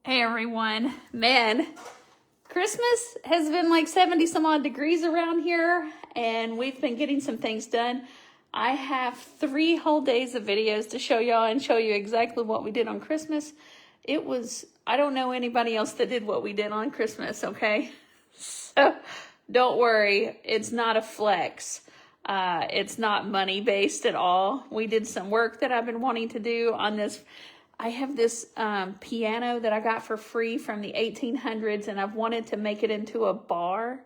Hey everyone, man, Christmas has been like 70 some odd degrees around here and we've been getting some things done. I have 3 whole days of videos to show y'all and show you exactly what we did on Christmas. I don't know anybody else that did what we did on Christmas, okay? So don't worry, it's not a flex. It's not money based at all. We did some work that I've been wanting to do on this. I have this piano that I got for free from the 1800s, and I've wanted to make it into a bar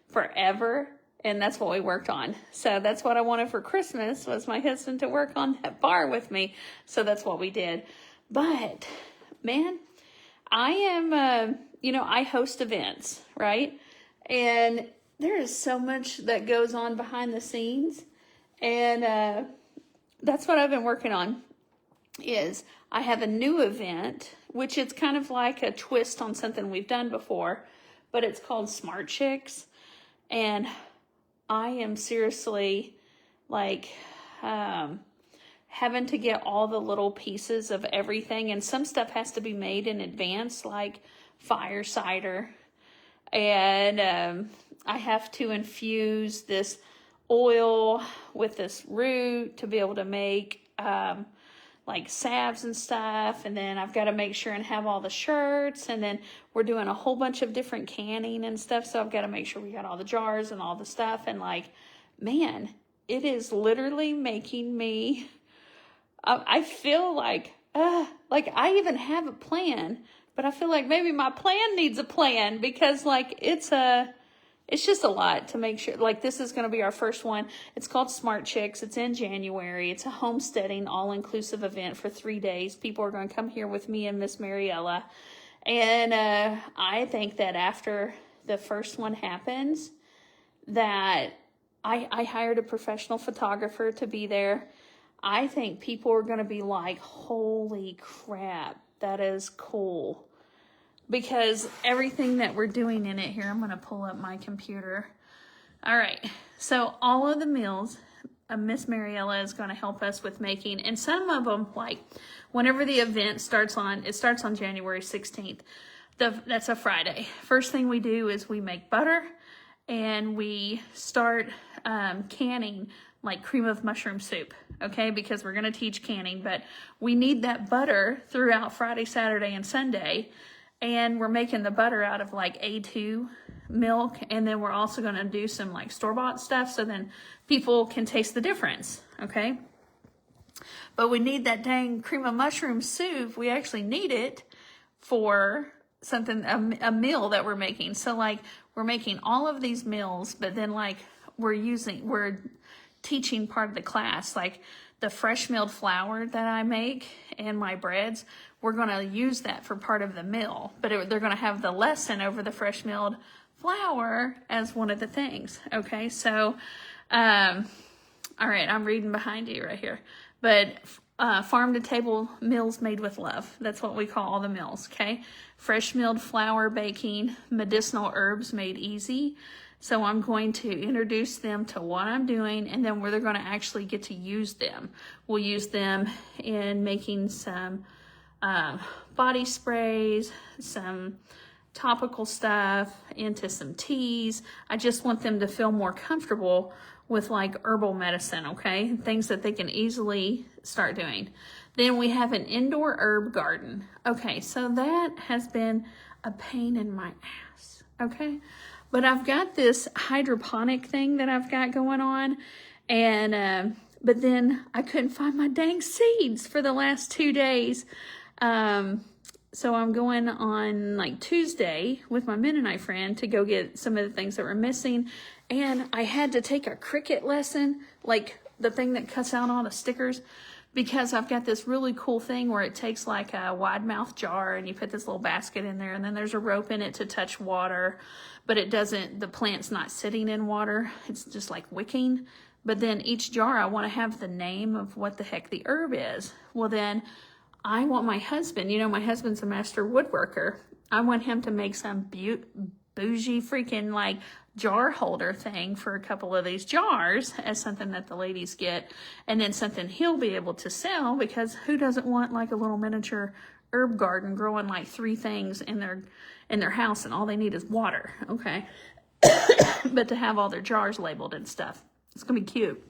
forever, and that's what we worked on. So that's what I wanted for Christmas, was my husband to work on that bar with me. So that's what we did. But, man, I am, I host events, right? And there is so much that goes on behind the scenes, and that's what I've been working on. I have a new event, which is kind of like a twist on something we've done before, but it's called SMART CHIX, and I am seriously like having to get all the little pieces of everything, and some stuff has to be made in advance, like fire cider, and I have to infuse this oil with this root to be able to make like salves and stuff, and then I've got to make sure and have all the shirts, and then we're doing a whole bunch of different canning and stuff, so I've got to make sure we got all the jars and all the stuff, and like, man, it is literally making me, I feel like I even have a plan, but I feel like maybe my plan needs a plan, because like it's just a lot to make sure. Like, this is going to be our first one. It's called SMART CHIX. It's in January. It's a homesteading, all-inclusive event for 3 days. People are going to come here with me and Miss Mariella. And I think that after the first one happens, that I hired a professional photographer to be there. I think people are going to be like, holy crap, that is cool. Because everything that we're doing in it here, I'm going to pull up my computer. All right. So all of the meals, Miss Mariella is going to help us with making. And some of them, like whenever the event starts on, it starts on January 16th. That's a Friday. First thing we do is we make butter, and we start canning like cream of mushroom soup. Okay. Because we're going to teach canning, but we need that butter throughout Friday, Saturday, and Sunday. And we're making the butter out of like A2 milk. And then we're also going to do some like store-bought stuff, so then people can taste the difference. Okay. But we need that dang cream of mushroom soup. We actually need it for something, a meal that we're making. So like, we're making all of these meals, but then like we're teaching part of the class, like the fresh milled flour that I make and my breads, we're going to use that for part of the meal, but they're going to have the lesson over the fresh milled flour as one of the things. Okay. So, all right, I'm reading behind you right here, but, farm to table meals made with love. That's what we call all the meals. Okay. Fresh milled flour baking, medicinal herbs made easy. So I'm going to introduce them to what I'm doing, and then where they're going to actually get to use them. We'll use them in making some body sprays, some topical stuff, into some teas. I just want them to feel more comfortable with like herbal medicine, okay? Things that they can easily start doing. Then we have an indoor herb garden. Okay, so that has been a pain in my ass, okay? But I've got this hydroponic thing that I've got going on, and but then I couldn't find my dang seeds for the last 2 days. So I'm going on like Tuesday with my Mennonite friend to go get some of the things that were missing, and I had to take a Cricut lesson, like the thing that cuts out all the stickers, because I've got this really cool thing where it takes like a wide mouth jar and you put this little basket in there, and then there's a rope in it to touch water, but the plant's not sitting in water. It's just like wicking. But then each jar, I want to have the name of what the heck the herb is. Well, then I want my husband, my husband's a master woodworker. I want him to make some bougie freaking like jar holder thing for a couple of these jars as something that the ladies get, and then something he'll be able to sell, because who doesn't want like a little miniature herb garden growing like 3 things in their house, and all they need is water, okay? But to have all their jars labeled and stuff, it's gonna be cute.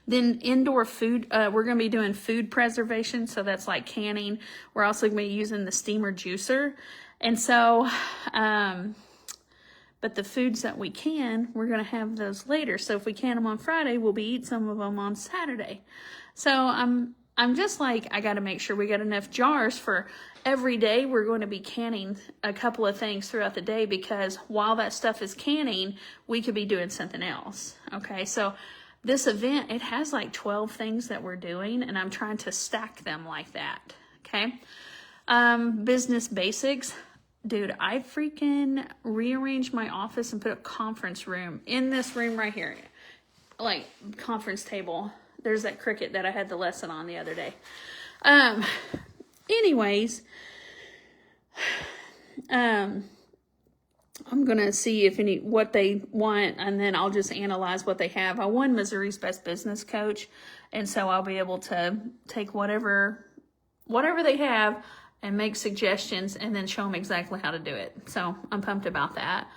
Then indoor food, we're going to be doing food preservation. So that's like canning. We're also going to be using the steamer juicer. And so, but the foods that we can, we're going to have those later. So if we can them on Friday, we'll be eat some of them on Saturday. So I'm just like, I got to make sure we got enough jars for every day. We're going to be canning a couple of things throughout the day, because while that stuff is canning, we could be doing something else. Okay. So this event, it has like 12 things that we're doing, and I'm trying to stack them like that, okay? Business basics. Dude, I freaking rearranged my office and put a conference room in this room right here. Like, conference table. There's that Cricut that I had the lesson on the other day. Anyways, I'm going to see if what they want, and then I'll just analyze what they have. I won Missouri's Best Business Coach, and so I'll be able to take whatever they have and make suggestions and then show them exactly how to do it. So I'm pumped about that.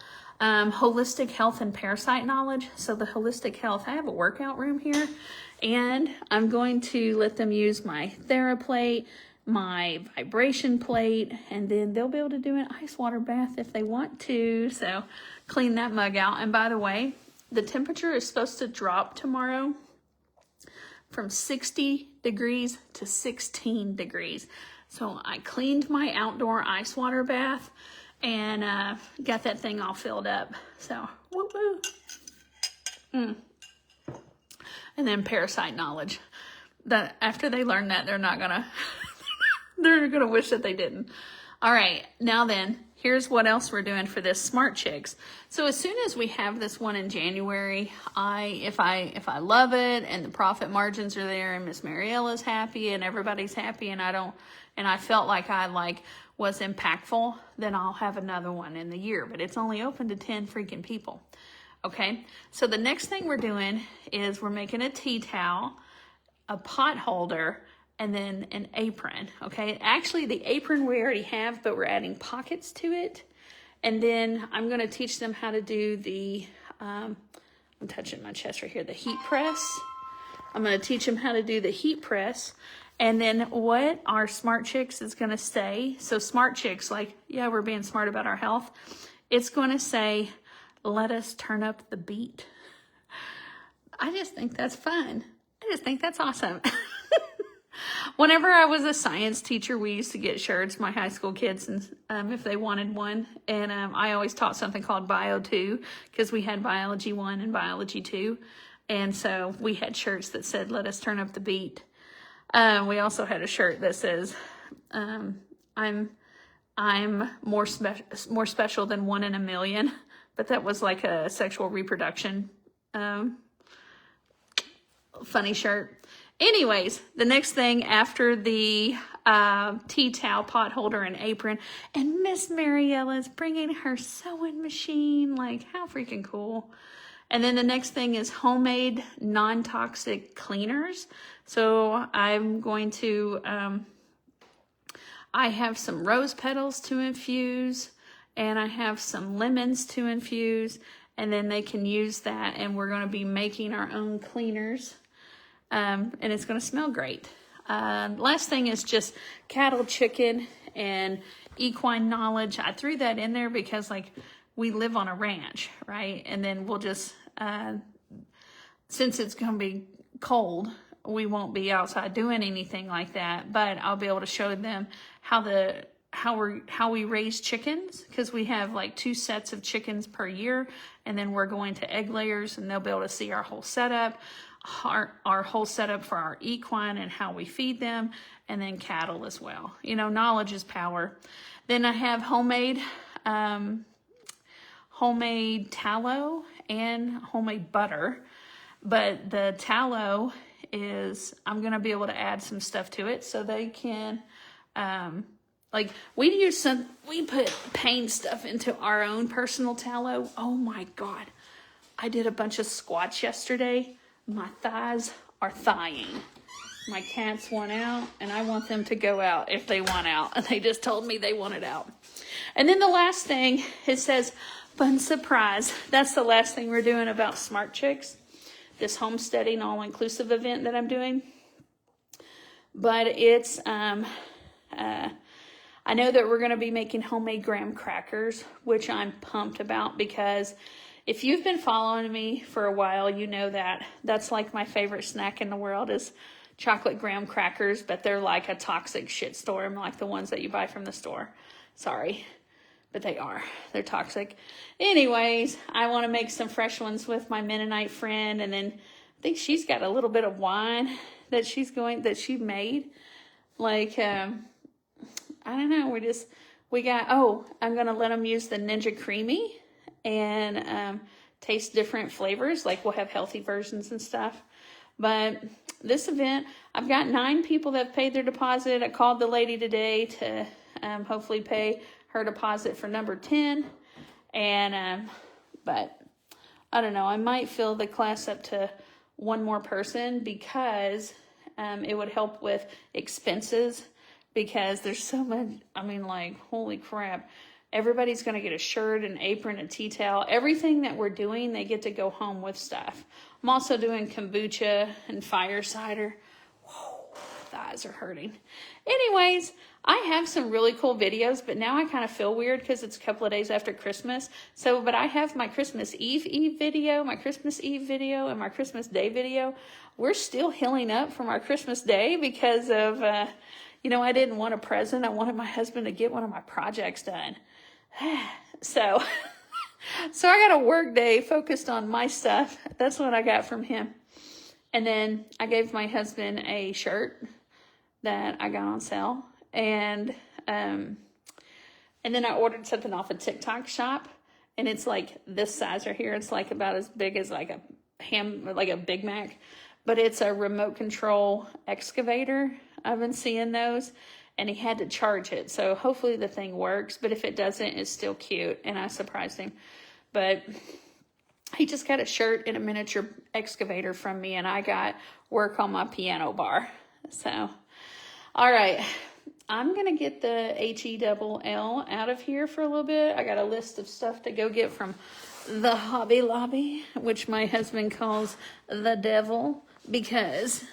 Holistic health and parasite knowledge. So the holistic health, I have a workout room here, and I'm going to let them use my TheraPlate, my vibration plate, and then they'll be able to do an ice water bath if they want to. So clean that mug out. And by the way, the temperature is supposed to drop tomorrow from 60 degrees to 16 degrees. So I cleaned my outdoor ice water bath and got that thing all filled up. So woo woo. And then parasite knowledge. That after they learn that, they're not gonna they're gonna wish that they didn't. All right, now then, here's what else we're doing for this Smart Chicks. So as soon as we have this one in January, if I love it and the profit margins are there and Miss Mariella's happy and everybody's happy, and I felt like I was impactful, then I'll have another one in the year. But it's only open to 10 freaking people. Okay, so the next thing we're doing is we're making a tea towel, a pot holder, and then an apron. Okay, actually the apron we already have, but we're adding pockets to it. And then I'm going to teach them how to do the, I'm touching my chest right here, the heat press. I'm going to teach them how to do the heat press. And then what our Smart Chicks is going to say. So Smart Chicks, like, yeah, we're being smart about our health. It's going to say, let us turn up the beat. I just think that's fun. I just think that's awesome. Whenever I was a science teacher, we used to get shirts, my high school kids, and if they wanted one. And I always taught something called Bio 2, because we had Biology 1 and Biology 2. And so we had shirts that said, let us turn up the beat. We also had a shirt that says, I'm more special than 1 in a million. But that was like a sexual reproduction funny shirt. Anyways, the next thing after the tea towel, pot holder, and apron, and Miss Mariella's bringing her sewing machine. Like, how freaking cool. And then the next thing is homemade non-toxic cleaners. So I'm going to, I have some rose petals to infuse, and I have some lemons to infuse, and then they can use that, and we're going to be making our own cleaners. And it's going to smell great. Last thing is just cattle, chicken, and equine knowledge. I threw that in there because, like, we live on a ranch, right? And then we'll just, since it's going to be cold, we won't be outside doing anything like that. But I'll be able to show them how we raise chickens, because we have like 2 sets of chickens per year, and then we're going to egg layers, and they'll be able to see our whole setup. Our whole setup for our equine and how we feed them, and then cattle as well. You know, knowledge is power. Then I have homemade tallow and homemade butter. But the tallow is, I'm going to be able to add some stuff to it so they can, like, we put paint stuff into our own personal tallow. Oh my God. I did a bunch of squats yesterday. My thighs are thighing. My cats want out, and I want them to go out if they want out. And they just told me they wanted out. And then the last thing, it says, fun surprise. That's the last thing we're doing about Smart Chicks, this homesteading all-inclusive event that I'm doing. But it's, I know that we're going to be making homemade graham crackers, which I'm pumped about, because if you've been following me for a while, you know that that's like my favorite snack in the world is chocolate graham crackers, but they're like a toxic shitstorm, like the ones that you buy from the store. Sorry, but they are. They're toxic. Anyways, I want to make some fresh ones with my Mennonite friend, and then I think she's got a little bit of wine that she made. Like, I don't know. I'm going to let them use the Ninja Creamy and taste different flavors. Like, we'll have healthy versions and stuff. But this event, I've got 9 people that have paid their deposit. I called the lady today to hopefully pay her deposit for number 10. And, but I don't know. I might fill the class up to one more person because it would help with expenses, because there's so much. I mean, like, holy crap. Everybody's going to get a shirt, an apron, a tea towel. Everything that we're doing, they get to go home with stuff. I'm also doing kombucha and fire cider. Whoa, the eyes are hurting. Anyways, I have some really cool videos, but now I kind of feel weird because it's a couple of days after Christmas. But I have my Christmas Eve video, my Christmas Eve video, and my Christmas Day video. We're still healing up from our Christmas Day because of, I didn't want a present. I wanted my husband to get one of my projects done. So I got a work day focused on my stuff. That's what I got from him. And then I gave my husband a shirt that I got on sale. And then I ordered something off a TikTok shop, and it's like this size right here. It's like about as big as like a Big Mac, but it's a remote control excavator. I've been seeing those, and he had to charge it. So hopefully the thing works, but if it doesn't, it's still cute. And I surprised him, but he just got a shirt and a miniature excavator from me, and I got work on my piano bar. So, all right. I'm going to get the HELL out of here for a little bit. I got a list of stuff to go get from the Hobby Lobby, which my husband calls the devil because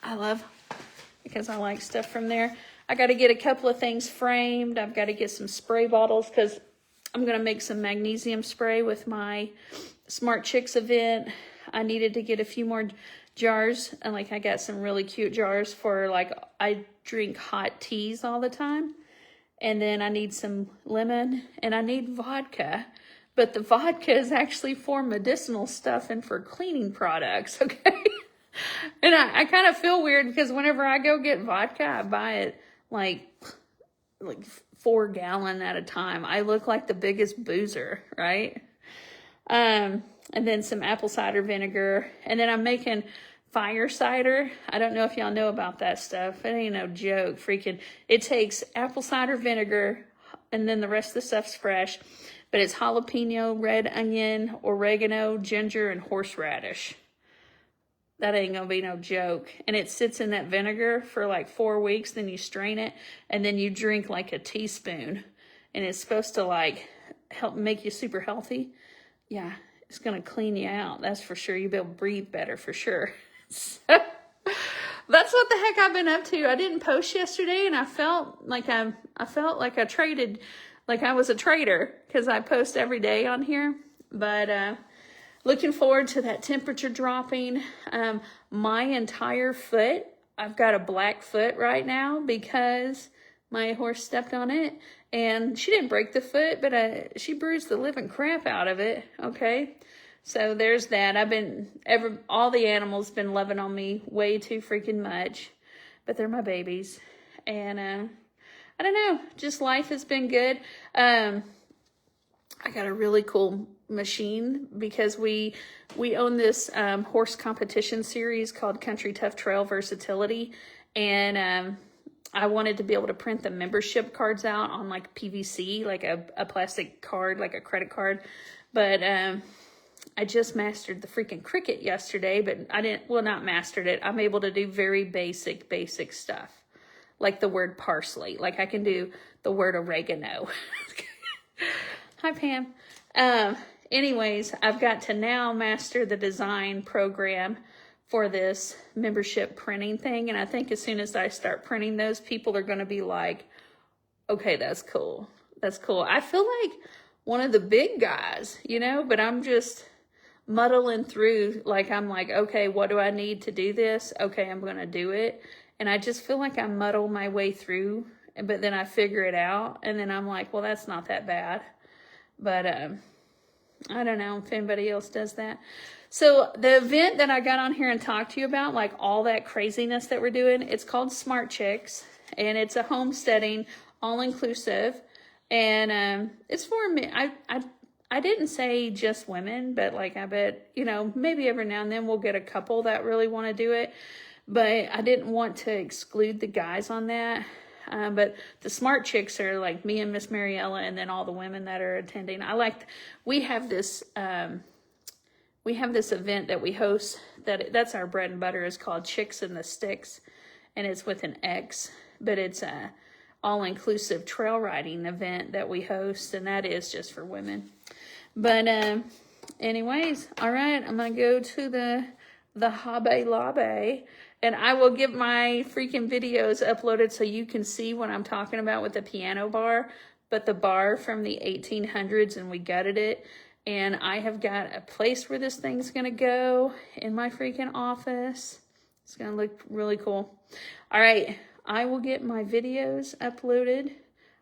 I like stuff from there. I got to get a couple of things framed. I've got to get some spray bottles because I'm going to make some magnesium spray with my Smart Chicks event. I needed to get a few more jars, and I got some really cute jars for I drink hot teas all the time, and then I need some lemon, and I need vodka, but the vodka is actually for medicinal stuff and for cleaning products, okay? And I kind of feel weird because whenever I go get vodka, I buy it like 4 gallon at a time. I look like the biggest boozer, right? And then some apple cider vinegar. And then I'm making fire cider. I don't know if y'all know about that stuff. It ain't no joke. It takes apple cider vinegar, and then the rest of the stuff's fresh. But it's jalapeno, red onion, oregano, ginger, and horseradish. That ain't gonna be no joke. And it sits in that vinegar for 4 weeks. Then you strain it, and then you drink a teaspoon. And it's supposed to help make you super healthy. Yeah, it's going to clean you out. That's for sure. You'll be able to breathe better for sure. So, that's what the heck I've been up to. I didn't post yesterday, and I felt like I was a trader because I post every day on here. But looking forward to that temperature dropping. My entire foot, I've got a black foot right now because my horse stepped on it. And she didn't break the foot, but she bruised the living crap out of it, okay? So there's that. All the animals been loving on me way too freaking much, but they're my babies. And I don't know, just life has been good. I got a really cool machine because we own this horse competition series called Country Tough Trail Versatility. And I wanted to be able to print the membership cards out on PVC, a plastic card, like a credit card. But I just mastered the freaking Cricut yesterday, but I didn't, well, not mastered it. I'm able to do very basic stuff. Like the word parsley. Like I can do the word oregano. Hi, Pam. Anyways, I've got to now master the design program for this membership printing thing. And I think as soon as I start printing those, people are going to be like, okay, that's cool. That's cool. I feel like one of the big guys, you know, but I'm just muddling through. Like, I'm like, okay, what do I need to do this? Okay, I'm going to do it. And I just feel like I muddle my way through, but then I figure it out. And then I'm like, well, that's not that bad. But I don't know if anybody else does that. So the event that I got on here and talked to you about, like all that craziness that we're doing, it's called SMART CHIX. And it's a homesteading, all-inclusive. And it's for me. I didn't say just women, but like I bet, you know, maybe every now and then we'll get a couple that really want to do it. But I didn't want to exclude the guys on that. But the SMART Chicks are like me and Miss Mariella, and then all the women that are attending. We have this event that we host that's our bread and butter, is called Chicks and the Sticks, and it's with an X, but it's a all-inclusive trail riding event that we host, and that is just for women. But anyways, all right, I'm gonna go to the Hobby Lobby, and I will get my freaking videos uploaded so you can see what I'm talking about with the piano bar, but the bar from the 1800s, and we gutted it. And I have got a place where this thing's going to go in my freaking office. It's going to look really cool. All right, I will get my videos uploaded.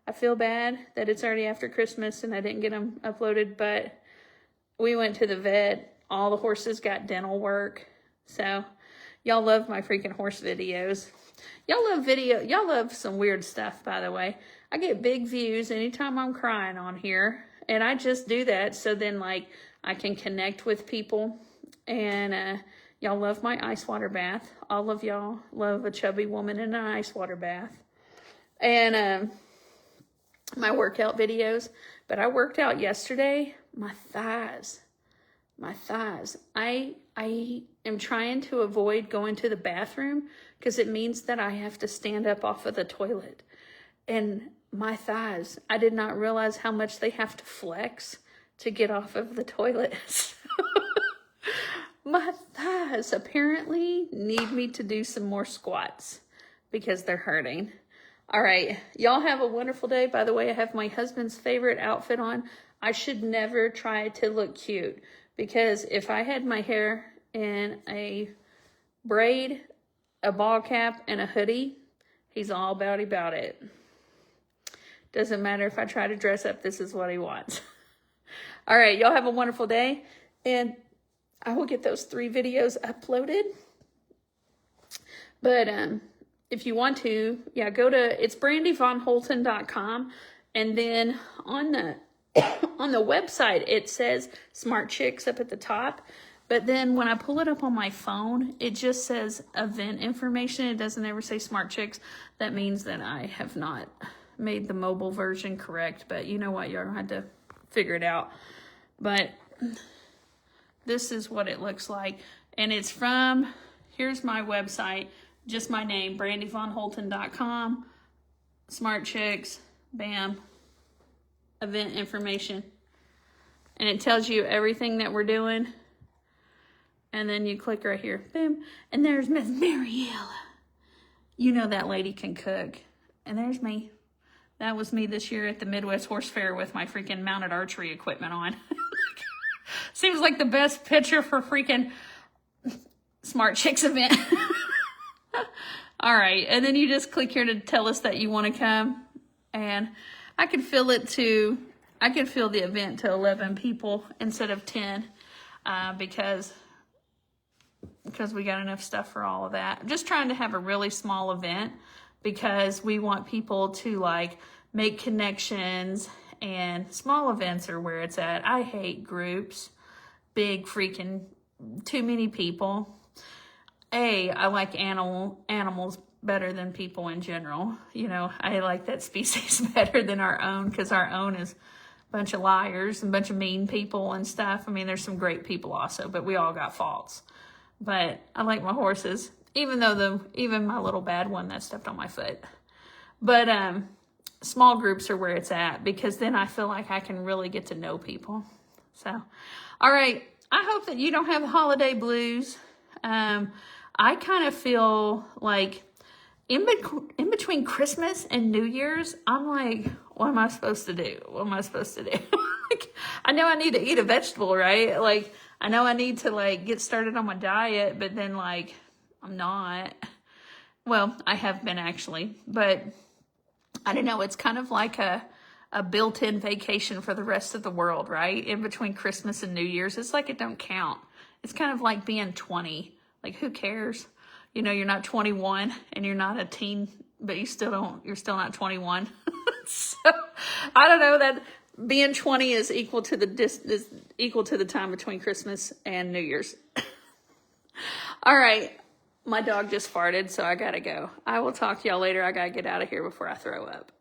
I feel bad that it's already after Christmas and I didn't get them uploaded, but we went to the vet. All the horses got dental work. So y'all love my freaking horse videos. Y'all love some weird stuff, by the way. I get big views anytime I'm crying on here. And I just do that so then, like, I can connect with people. And y'all love my ice water bath. All of y'all love a chubby woman in an ice water bath. And my workout videos. But I worked out yesterday. My thighs. I am trying to avoid going to the bathroom because it means that I have to stand up off of the toilet. And my thighs, I did not realize how much they have to flex to get off of the toilet. My thighs apparently need me to do some more squats because they're hurting. All right, y'all have a wonderful day. By the way, I have my husband's favorite outfit on. I should never try to look cute because if I had my hair in a braid, a ball cap, and a hoodie, he's all about it. Doesn't matter if I try to dress up, this is what he wants. All right, y'all have a wonderful day. And I will get those 3 videos uploaded. But if you want to, yeah, go to, it's brandyvonholton.com. And then on the website, it says Smart Chicks up at the top. But then when I pull it up on my phone, it just says event information. It doesn't ever say Smart Chicks. That means that I have not made the mobile version correct, but you know what, y'all had to figure it out. But this is what it looks like, and it's from, here's my website, just my name, brandyvonholton.com, Smart Chicks, bam, event information, and it tells you everything that we're doing, and then you click right here, boom, and there's Miss Mariella. You know that lady can cook, and there's me. That was me this year at the Midwest Horse Fair with my freaking mounted archery equipment on. Seems like the best picture for freaking Smart Chicks event. All right, and then you just click here to tell us that you want to come. And I could fill the event to 11 people instead of 10 because we got enough stuff for all of that. I'm just trying to have a really small event because we want people to like make connections, and small events are where it's at. I hate groups, big freaking too many people. I like animals better than people in general. You know, I like that species better than our own because our own is bunch of liars and a bunch of mean people and stuff. I mean, there's some great people also, but we all got faults. But I like my horses, even my little bad one that stepped on my foot. But small groups are where it's at, because then I feel like I can really get to know people. So, all right. I hope that you don't have holiday blues. I kind of feel like in between Christmas and New Year's, I'm like, what am I supposed to do? What am I supposed to do? Like, I know I need to eat a vegetable, right? Like, I know I need to like get started on my diet, but then like, I'm not. Well, I have been actually, but I don't know. It's kind of like a built-in vacation for the rest of the world, right? In between Christmas and New Year's, it's like it don't count. It's kind of like being 20. Like, who cares? You know, you're not 21 and you're not a teen, but you're still not 21. So I don't know, that being 20 is equal to the time between Christmas and New Year's. All right. My dog just farted, so I gotta go. I will talk to y'all later. I gotta get out of here before I throw up.